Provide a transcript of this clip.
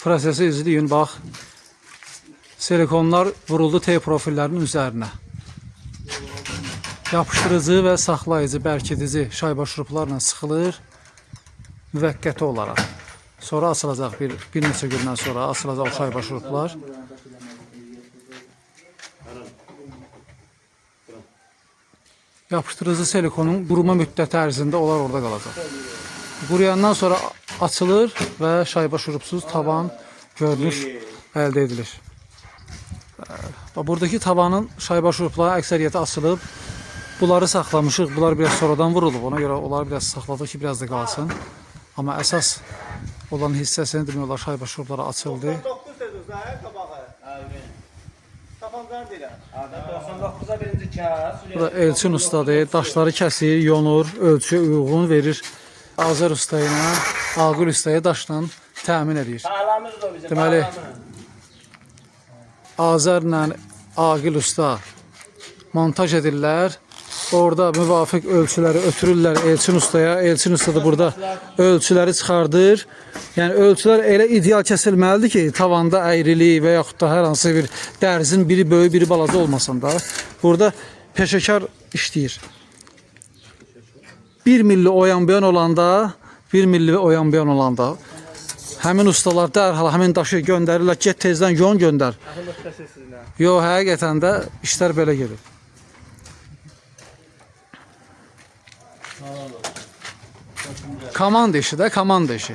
prosesi izləyin, bax. Silikonlar vuruldu T profillərinin üzərinə. Yapışdırıcı və saxlayıcı, bərkidici şayba şuruplarla sıxılır müvəqqəti olaraq. Sonra açılacaq bir neçə gündən sonra açılacaq o şayba şuruplar. Yapışdırıcı silikonun quruma müddəti ərzində onlar orada qalacaq. Quruyandan sonra açılır və şayba şurupsuz tavan görünüş əldə edilir. Buradakı tavanın şayba şurupları əksəriyyəti açılıb. Bunları saxlamışıq. Bunlar biraz sonradan vurulub. Ona görə onları biraz saxladıq ki, biraz da qalsın. Amma əsas olan hissəsini demək, şayba şurupları açıldı. 99 dediniz, qabağı. Tapanlar deyirəm. 99'a birinci kəs. Bu da Elçin ustadır. Daşları kəsir, yonur, ölçüyə uyğun verir. Azər usta ilə Aqil ustaya daşla təmin edir. Sağlamız da bizim. Deməli, Azərlə Aqil usta montaj edirlər. Orada müvafiq ölçüləri ötürürlər Elçin ustaya. Elçin usta da burada ölçüləri çıxardır. Yəni ölçülər elə ideal kəsilməlidir ki, tavanda əyrilik və yaxud da hər hansı bir dərzin biri böyük, biri balaca olmasın da. Burada peşəkar işləyir. 1 milli oyan-buyan olanda, həmin ustalar dərhal həmin daşı göndərirlər, get tezdən yon göndər. Yox, həqiqətən də işlər belə gedir. Komanda işi də, komanda işi.